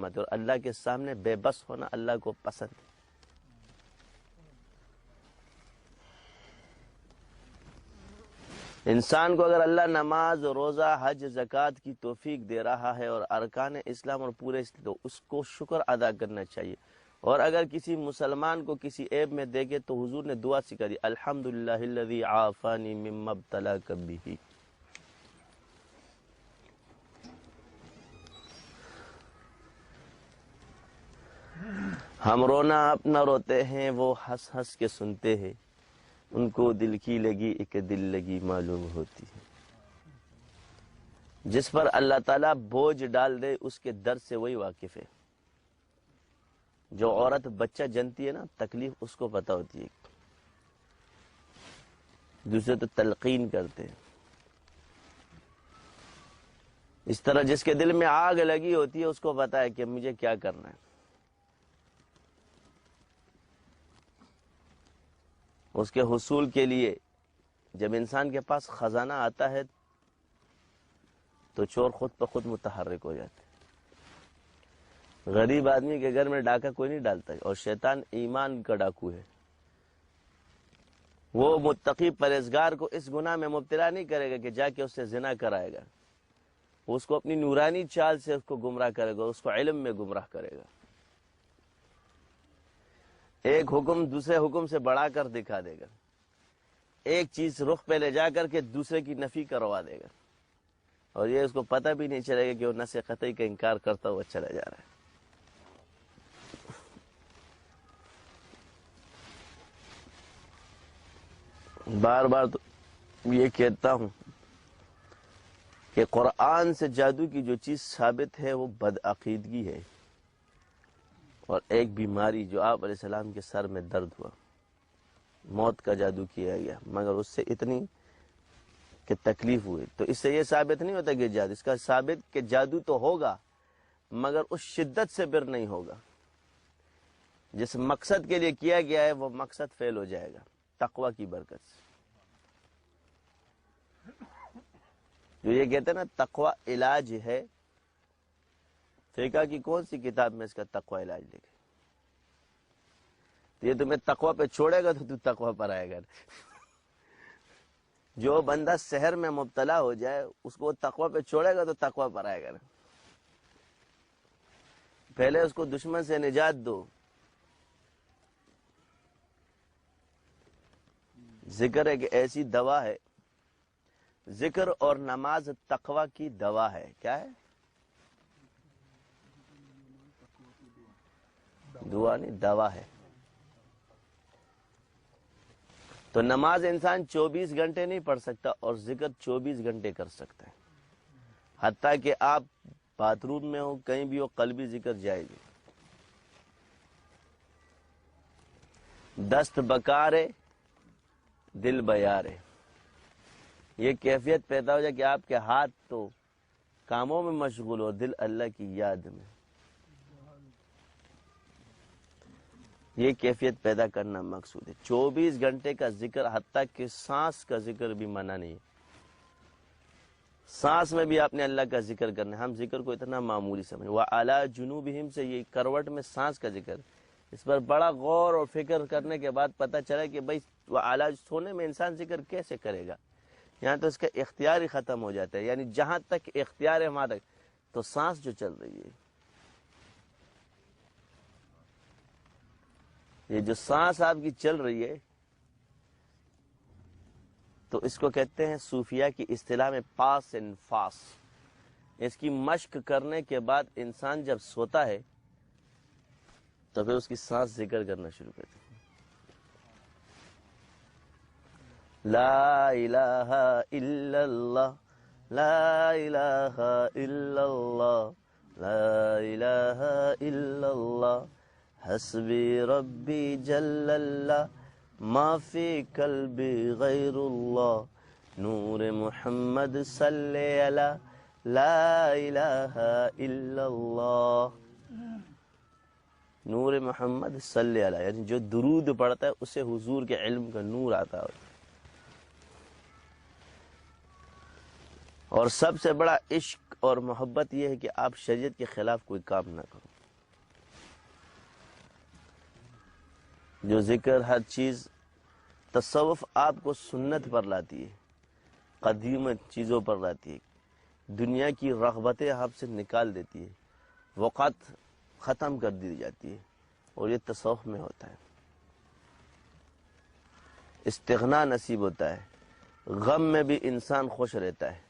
رحمت، اور اللہ کے سامنے بے بس ہونا اللہ کو پسند ہے۔ انسان کو اگر اللہ نماز، روزہ، حج، زکوٰۃ کی توفیق دے رہا ہے اور ارکان اسلام اور پورے تو اس کو شکر ادا کرنا چاہیے، اور اگر کسی مسلمان کو کسی عیب میں دیکھے تو حضور نے دعا سکھا دی، الحمدللہ الذی عافانی مما ابتلاک بہ۔ ہم رونا اپنا روتے ہیں، وہ ہنس ہنس کے سنتے ہیں، ان کو دل کی لگی ایک دل لگی معلوم ہوتی ہے۔ جس پر اللہ تعالیٰ بوجھ ڈال دے اس کے درد سے وہی واقف ہے۔ جو عورت بچہ جنتی ہے نا، تکلیف اس کو پتہ ہوتی ہے، دوسرے تو تلقین کرتے ہیں۔ اس طرح جس کے دل میں آگ لگی ہوتی ہے اس کو پتہ ہے کہ مجھے کیا کرنا ہے۔ اس کے حصول کے لیے جب انسان کے پاس خزانہ آتا ہے تو چور خود بخود متحرک ہو جاتے ہیں۔ غریب آدمی کے گھر میں ڈاکہ کوئی نہیں ڈالتا، اور شیطان ایمان کا ڈاکو ہے۔ وہ متقی پرہیزگار کو اس گناہ میں مبتلا نہیں کرے گا کہ جا کے اس سے زنا کرائے گا، وہ اس کو اپنی نورانی چال سے اس کو گمراہ کرے گا، اس کو علم میں گمراہ کرے گا، ایک حکم دوسرے حکم سے بڑھا کر دکھا دے گا، ایک چیز رخ پہ لے جا کر کے دوسرے کی نفی کروا دے گا، اور یہ اس کو پتہ بھی نہیں چلے گا کہ وہ نص قطعی کا انکار کرتا ہوا چلا جا رہا ہے۔ بار بار تو یہ کہتا ہوں کہ قرآن سے جادو کی جو چیز ثابت ہے وہ بدعقیدگی ہے، اور ایک بیماری جو آپ علیہ السلام کے سر میں درد ہوا، موت کا جادو کیا گیا، مگر اس سے اتنی کہ تکلیف ہوئی، تو اس سے یہ ثابت نہیں ہوتا کہ جادو، اس کا ثابت کہ جادو تو ہوگا مگر اس شدت سے بر نہیں ہوگا۔ جس مقصد کے لیے کیا گیا ہے وہ مقصد فیل ہو جائے گا تقوی کی برکت سے۔ جو یہ کہتے ہیں نا تقوی علاج ہے، فقہ کی کون سی کتاب میں اس کا تقوی علاج لکھے؟ یہ تمہیں تقوی پہ چھوڑے گا تو تو تقوی پر آئے گا۔ جو بندہ سحر میں مبتلا ہو جائے اس کو تقوی پہ چھوڑے گا تو تقوی پر آئے گا۔ پہلے اس کو دشمن سے نجات دو۔ ذکر ایک ایسی دوا ہے، ذکر اور نماز تقوی کی دوا ہے۔ کیا ہے؟ دعا نہیں، دوا ہے۔ تو نماز انسان 24 گھنٹے نہیں پڑھ سکتا اور ذکر 24 گھنٹے کر سکتا ہے، حتیٰ کہ آپ باتھ روم میں ہو، کہیں بھی ہو، قلبی ذکر جائز ہے۔ دست بکارے دل بیارے، یہ کیفیت پیدا ہو جائے کہ آپ کے ہاتھ تو کاموں میں مشغول ہو، دل اللہ کی یاد میں، یہ کیفیت پیدا کرنا مقصود ہے۔ 24 گھنٹے کا ذکر، حتیٰ کہ سانس کا ذکر بھی منع نہیں ہے، سانس میں بھی آپ نے اللہ کا ذکر کرنا ہے۔ ہم ذکر کو اتنا معمولی سمجھیں، وَعَلَىٰ جُنُوبِهِمْ سے یہ کروٹ میں سانس کا ذکر، اس پر بڑا غور اور فکر کرنے کے بعد پتہ چلا کہ بھائی وَعَلَىٰ سونے میں انسان ذکر کیسے کرے گا؟ یہاں تو اس کا اختیار ہی ختم ہو جاتا ہے، یعنی جہاں تک اختیار ہے وہاں تک، تو سانس جو چل رہی ہے، یہ جو سانس آپ کی چل رہی ہے، تو اس کو کہتے ہیں صوفیہ کی اصطلاح میں پاس اینڈ فاس۔ اس کی مشق کرنے کے بعد انسان جب سوتا ہے تو پھر اس کی سانس ذکر کرنا شروع کرتی ہے۔ لا الہ الا اللہ، لا الہ الا اللہ، لا الہ الا اللہ، حسبی ربی جل اللہ، ما فی قلبی غیر اللہ، نور محمد صلی علی، لا الہ الا اللہ، نور محمد صلی علی، یعنی جو درود پڑھتا ہے اسے حضور کے علم کا نور آتا ہے۔ اور سب سے بڑا عشق اور محبت یہ ہے کہ آپ شریعت کے خلاف کوئی کام نہ کرو۔ جو ذکر ہر چیز تصوف آپ کو سنت پر لاتی ہے، قدیم چیزوں پر لاتی ہے، دنیا کی رغبتیں آپ سے نکال دیتی ہے، وقت ختم کر دی جاتی ہے، اور یہ تصوف میں ہوتا ہے۔ استغنا نصیب ہوتا ہے، غم میں بھی انسان خوش رہتا ہے،